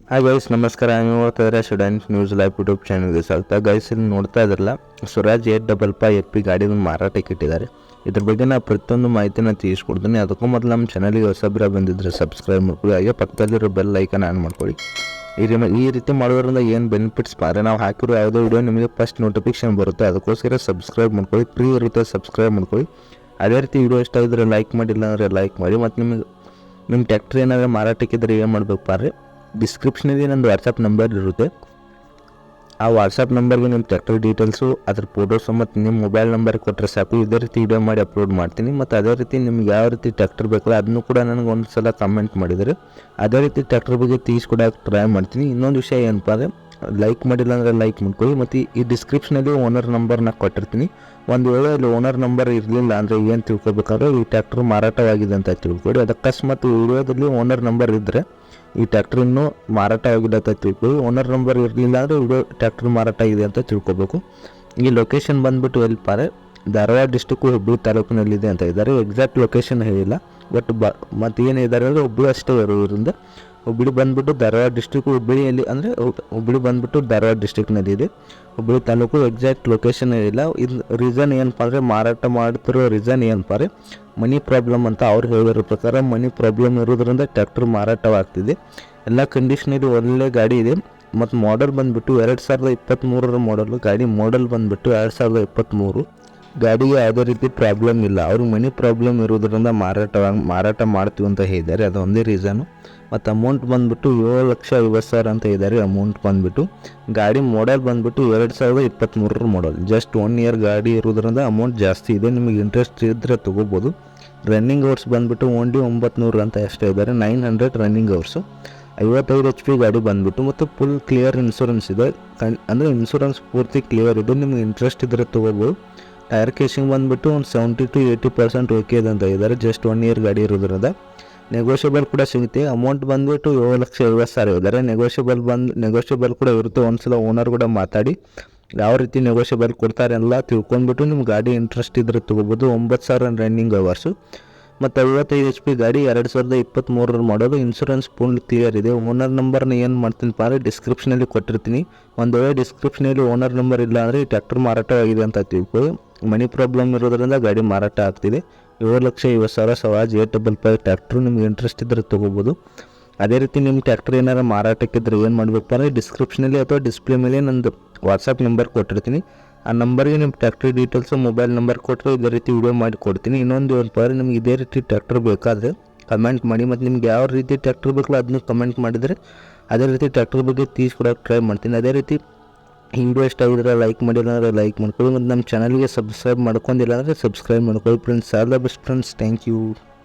Hi guys, ನಮಸ್ಕಾರ. ನೀವು ನೋಡ್ತಾ ಇದ್ದಾರೆ ಸ್ಟೂಡೆಂಟ್ ನ್ಯೂಸ್ ಲೈವ್ ಯೂಟ್ಯೂಬ್ ಚಾನಲ್ಗೆ ಸ್ವಾಗತ. ಗೈಸ್, ಇಲ್ಲಿ ನೋಡ್ತಾ ಇದ್ರಲ್ಲ, ಸ್ವರಾಜ್ 855 ಎಫ್ ಪಿ ಗಾಡಿನ ಮಾರಾಟಕ್ಕೆ ಇಟ್ಟಿದ್ದಾರೆ. ಇದ್ರ ಬಗ್ಗೆ ನಾನು ಪ್ರತಿಯೊಂದು ಮಾಹಿತಿನ ತಿಳಿಸ್ಕೊಡ್ತೀನಿ. ಅದಕ್ಕೂ ಮೊದಲು ನಮ್ಮ ಚಾನಲ್ಗೆ ಹೊಸಬ್ರ ಬಂದಿದ್ದರೆ ಸಬ್ಸ್ಕ್ರೈಬ್ ಮಾಡ್ಕೊಳ್ಳಿ, ಹಾಗೆ ಪಕ್ಕದಲ್ಲಿರೋ ಬೆಲ್ ಐಕನ್ ಆನ್ ಮಾಡ್ಕೊಳ್ಳಿ. ಈ ರೀತಿ ಮಾಡೋದ್ರಿಂದ ಏನು ಬೆನಿಫಿಟ್ಸ್ ಪಾರೆ, ನಾವು ಹಾಕಿರೋ ಯಾವುದೋ ವಿಡಿಯೋ ನಿಮಗೆ ಫಸ್ಟ್ ನೋಟಿಫಿಕೇಶನ್ ಬರುತ್ತೆ. ಅದಕ್ಕೋಸ್ಕರ ಸಬ್ಸ್ಕ್ರೈಬ್ ಮಾಡ್ಕೊಳ್ಳಿ, ಫ್ರೀ ಇರುತ್ತೆ, ಸಬ್ಸ್ಕ್ರೈಬ್ ಮಾಡ್ಕೊಳ್ಳಿ. ಅದೇ ರೀತಿ ವಿಡಿಯೋ ಇಷ್ಟ ಆಗಿದ್ರೆ ಲೈಕ್ ಮಾಡಿಲ್ಲ ಅಂದರೆ ಲೈಕ್ ಮಾಡಿ. ಮತ್ತು ನಿಮ್ಮ ಟ್ಯಾಕ್ಟ್ರಿ ಏನಾದರೂ ಮಾರಾಟಕ್ಕಿದ್ರೆ ಏನು ಮಾಡಬೇಕು ಪಾರೆ, ಡಿಸ್ಕ್ರಿಪ್ಷನಲ್ಲಿ ನಂದು ವಾಟ್ಸಪ್ ನಂಬರ್ ಇರುತ್ತೆ. ಆ ವಾಟ್ಸಪ್ ನಂಬರ್ಗೆ ನಿಮ್ಮ ಟ್ಯಾಕ್ಟರ್ ಡೀಟೇಲ್ಸು, ಅದ್ರ ಫೋಟೋಸು ಮತ್ತು ನಿಮ್ಮ ಮೊಬೈಲ್ ನಂಬರ್ ಕೊಟ್ಟರೆ ಸಾಕು. ಇದೇ ರೀತಿ ವಿಡಿಯೋ ಮಾಡಿ ಅಪ್ಲೋಡ್ ಮಾಡ್ತೀನಿ. ಮತ್ತು ಅದೇ ರೀತಿ ನಿಮ್ಗೆ ಯಾವ ರೀತಿ ಟ್ಯಾಕ್ಟರ್ ಬೇಕಲ್ಲ ಅದನ್ನು ಕೂಡ ನನಗೆ ಒಂದು ಸಲ ಕಮೆಂಟ್ ಮಾಡಿದರೆ ಅದೇ ರೀತಿ ಟ್ಯಾಕ್ಟರ್ ಬಗ್ಗೆ ತಿಳಿಸ್ಕೊಡೋಕೆ ಟ್ರೈ ಮಾಡ್ತೀನಿ. ಇನ್ನೊಂದು ವಿಷಯ ಏನಪ್ಪ ಅಂದರೆ, ಲೈಕ್ ಮಾಡಿಲ್ಲ ಅಂದರೆ ಲೈಕ್ ಮಾಡ್ಕೊಳ್ಳಿ. ಮತ್ತು ಈ ಡಿಸ್ಕ್ರಿಪ್ಷನಲ್ಲಿ ಓನರ್ ನಂಬರ್ನ ಕೊಟ್ಟಿರ್ತೀನಿ. ಒಂದು ವೇಳೆ ಅಲ್ಲಿ ಓನರ್ ನಂಬರ್ ಇರಲಿಲ್ಲ ಅಂದರೆ ಏನು ತಿಳ್ಕೊಬೇಕಾದ್ರೆ, ಈ ಟ್ಯಾಕ್ಟರ್ ಮಾರಾಟವಾಗಿದೆ ಅಂತ ತಿಳ್ಕೊಳ್ಳಿ. ಅದು ಅಕಸ್ಮಾತ್ ವಿಡಿಯೋದಲ್ಲಿ ಓನರ್ ನಂಬರ್ ಇದ್ದರೆ ಈ ಟ್ಯಾಕ್ಟರ್ ಇನ್ನೂ ಮಾರಾಟ ಆಗಿದೆ ಅಂತ ತಿಳ್ಕೊಳ್ಳಿ. ಓನರ್ ನಂಬರ್ ಇರಲಿಲ್ಲ ಅಂದರೆ ವಿಡಿಯೋ ಟ್ಯಾಕ್ಟರ್ ಮಾರಾಟ ಆಗಿದೆ ಅಂತ ತಿಳ್ಕೊಬೇಕು. ಈ ಲೊಕೇಶನ್ ಬಂದುಬಿಟ್ಟು ಎಲ್ಲಿಪಾರೆ, ಧಾರವಾಡ ಡಿಸ್ಟಿಕ್ಕು ಹುಬ್ಬಳ್ಳಿ ತಾಲೂಕಿನಲ್ಲಿದೆ ಅಂತ ಇದ್ದಾರೆ. ಎಕ್ಸಾಕ್ಟ್ ಲೊಕೇಶನ್ ಹೇಳಿಲ್ಲ, ಬಟ್ ಮತ್ತು ಏನಿದ್ದಾರೆ ಅಂದರೆ ಹುಬ್ಬಳ್ಳಿ ಅಷ್ಟೇ ಇರೋದ್ರಿಂದ ಹುಬ್ಬಳ್ಳಿ ಬಂದುಬಿಟ್ಟು ಧಾರವಾಡ ಡಿಸ್ಟಿಕ್ಕು, ಹುಬ್ಬಳ್ಳಿಯಲ್ಲಿ ಅಂದರೆ ಹುಬ್ಬಳ್ಳಿ ಬಂದುಬಿಟ್ಟು ಧಾರವಾಡ ಡಿಸ್ಟಿಕ್ನಲ್ಲಿದೆ. ಹುಬ್ಬಳ್ಳಿ ತಾಲೂಕು ಎಕ್ಸಾಕ್ಟ್ ಲೊಕೇಶನ್ ಹೇಳಿಲ್ಲ. ಇದು ರೀಸನ್ ಏನಪ್ಪ ಅಂದರೆ, ಮಾರಾಟ ಮಾಡ್ತಿರೋ ರೀಸನ್ ಏನಪ್ಪ ಅಂದರೆ ಮನಿ ಪ್ರಾಬ್ಲಮ್ ಅಂತ ಅವ್ರು ಹೇಳಿರೋ ಪ್ರಕಾರ. ಮನಿ ಪ್ರಾಬ್ಲಮ್ ಇರೋದ್ರಿಂದ ಟ್ಯಾಕ್ಟರ್ ಮಾರಾಟವಾಗ್ತಿದೆ. ಎಲ್ಲ ಕಂಡೀಷನಲ್ಲಿ ಒಳ್ಳೆ ಗಾಡಿ ಇದೆ. ಮತ್ತು ಮಾಡೆಲ್ ಬಂದುಬಿಟ್ಟು 2023 ಮಾಡಲು. ಗಾಡಿ ಮಾಡೆಲ್ ಬಂದುಬಿಟ್ಟು 2023. ಗಾಡಿಗೆ ಯಾವುದೇ ರೀತಿ ಪ್ರಾಬ್ಲಮ್ ಇಲ್ಲ. ಅವ್ರಿಗೆ ಮನಿ ಪ್ರಾಬ್ಲಮ್ ಇರೋದ್ರಿಂದ ಮಾರಾಟ ಮಾಡ್ತೀವಿ ಅಂತ ಹೇಳಿದ್ದಾರೆ. ಅದು ಒಂದೇ ರೀಸನು. ಮತ್ತು ಅಮೌಂಟ್ ಬಂದುಬಿಟ್ಟು 7,50,000 ಅಂತ ಇದ್ದಾರೆ. ಅಮೌಂಟ್ ಬಂದುಬಿಟ್ಟು ಗಾಡಿ ಮಾಡೆಲ್ ಬಂದುಬಿಟ್ಟು 2023 ಮಾಡಲ್. ಜಸ್ಟ್ 1 ಇಯರ್ ಗಾಡಿ ಇರೋದ್ರಿಂದ ಅಮೌಂಟ್ ಜಾಸ್ತಿ ಇದೆ. ನಿಮಗೆ ಇಂಟ್ರೆಸ್ಟ್ ಇದ್ದರೆ ತೊಗೋಬೋದು. ರನ್ನಿಂಗ್ ಅವರ್ಸ್ ಬಂದುಬಿಟ್ಟು ಓನ್ಲಿ 900 ಅಂತ ಅಷ್ಟೇ ಇದ್ದಾರೆ. 900 ರನ್ನಿಂಗ್ ಅವರ್ಸು. 55 HP ಗಾಡಿ ಬಂದುಬಿಟ್ಟು, ಮತ್ತು ಫುಲ್ ಕ್ಲಿಯರ್ ಇನ್ಶೂರೆನ್ಸ್ ಇದೆ. ಅಂದರೆ ಇನ್ಶೂರೆನ್ಸ್ ಪೂರ್ತಿ ಕ್ಲಿಯರ್ ಇದೆ. ನಿಮಗೆ ಇಂಟ್ರೆಸ್ಟ್ ಇದ್ದರೆ ತೊಗೋಬೋದು. ಟೈರ್ ಕೇಸಿಂಗ್ ಬಂದುಬಿಟ್ಟು ಒಂದು 70 to 80% ಓಕೆ ಇದೆ ಅಂತ ಇದ್ದಾರೆ. ಜಸ್ಟ್ 1 ಇಯರ್ ಗಾಡಿ ಇರೋದ್ರಿಂದ ನೆಗೋಷಿಯಬಲ್ ಕೂಡ ಸಿಗುತ್ತೆ. ಅಮೌಂಟ್ ಬಂದುಬಿಟ್ಟು 7,50,000 ಇದ್ದಾರೆ. ನೆಗೋಷಿಯಬಲ್ ಕೂಡ ಇರುತ್ತೆ. ಒಂದ್ಸಲ ಓನರ್ ಕೂಡ ಮಾತಾಡಿ ಯಾವ ರೀತಿ ನೆಗೋಷಿಯಬಲ್ ಕೊಡ್ತಾರೆ ಎಲ್ಲ ತಿಳ್ಕೊಂಡ್ಬಿಟ್ಟು ನಿಮ್ಮ ಗಾಡಿ ಇಂಟ್ರೆಸ್ಟ್ ಇದ್ದರೆ ತೊಗೋಬೋದು. 9,000 ರನ್ನಿಂಗ್ ಅವರ್ಸು. ಮತ್ತು 55 HP ಗಾಡಿ 2023 ಮಾಡೋದು. ಇನ್ಶೂರೆನ್ಸ್ ಫುಲ್ ಕ್ಲಿಯರ್ ಇದೆ. ಓನರ್ ನಂಬರ್ನ ಏನು ಮಾಡ್ತೀನಿ ಪಾರೆ, ಡಿಸ್ಕ್ರಿಪ್ಷನಲ್ಲಿ ಕೊಟ್ಟಿರ್ತೀನಿ. ಒಂದು ವೇಳೆ ಡಿಸ್ಕ್ರಿಪ್ಷನಲ್ಲಿ ಓನರ್ ನಂಬರ್ ಇಲ್ಲ ಅಂದರೆ ಈ ಟ್ಯಾಕ್ಟರ್ ಮಾರಾಟವಾಗಿದೆ ಅಂತ ತಿಳ್ಕೊಳ್ಳಿ. ಮನಿ ಪ್ರಾಬ್ಲಮ್ ಇರೋದ್ರಿಂದ ಗಾಡಿ ಮಾರಾಟ ಆಗ್ತಿದೆ. 7,50,000 ಸ್ವರಾಜ್ 855 ಟ್ಯಾಕ್ಟ್ರು. ನಿಮ್ಗೆ ಇಂಟ್ರೆಸ್ಟ್ ಇದ್ದರೆ ತೊಗೋಬೋದು. ಅದೇ ರೀತಿ ನಿಮ್ಮ ಟ್ಯಾಕ್ಟರ್ ಏನಾರು ಮಾರಾಟಕ್ಕಿದ್ರೆ ಏನು ಮಾಡಬೇಕು, ಡಿಸ್ಕ್ರಿಪ್ಷನಲ್ಲಿ ಅಥವಾ ಡಿಸ್ಪ್ಲೇ ಮೇಲೆ ನಂದು ವಾಟ್ಸಪ್ ನಂಬರ್ ಕೊಟ್ಟಿರ್ತೀನಿ. ಆ ನಂಬರ್ಗೆ ನಿಮ್ಮ ಟ್ಯಾಕ್ಟ್ರಿ ಡೀಟೇಲ್ಸು, ಮೊಬೈಲ್ ನಂಬರ್ ಕೊಟ್ಟರೆ ಇದೇ ರೀತಿ ವಿಡಿಯೋ ಮಾಡಿ ಕೊಡ್ತೀನಿ. ಇನ್ನೊಂದು ಏನಪ್ಪ, ನಿಮ್ಗೆ ಇದೇ ರೀತಿ ಟ್ಯಾಕ್ಟರ್ ಬೇಕಾದರೆ ಕಮೆಂಟ್ ಮಾಡಿ. ಮತ್ತು ನಿಮ್ಗೆ ಯಾವ ರೀತಿ ಟ್ಯಾಕ್ಟರ್ ಬೇಕಲ್ಲ ಅದನ್ನು ಕಮೆಂಟ್ ಮಾಡಿದರೆ ಅದೇ ರೀತಿ ಟ್ಯಾಕ್ಟರ್ ಬಗ್ಗೆ ತಿಳಿಸ್ಕೊಡೋಕೆ ಟ್ರೈ ಮಾಡ್ತೀನಿ. ಅದೇ ರೀತಿ ವಿಡಿಯೋ ಇಷ್ಟ ಆಗಿದ್ರೆ ಲೈಕ್ ಮಾಡಿಲ್ಲ ಅಂದರೆ ಲೈಕ್ ಮಾಡ್ಕೊಳ್ಳಿ. ಮತ್ತು ನಮ್ಮ ಚಾನಲ್ಗೆ ಸಬ್ಸ್ಕ್ರೈಬ್ ಮಾಡ್ಕೊಂಡಿಲ್ಲ ಅಂದರೆ ಸಬ್ಸ್ಕ್ರೈಬ್ ಮಾಡ್ಕೊಳ್ಳಿ friends. All the best friends. Thank you.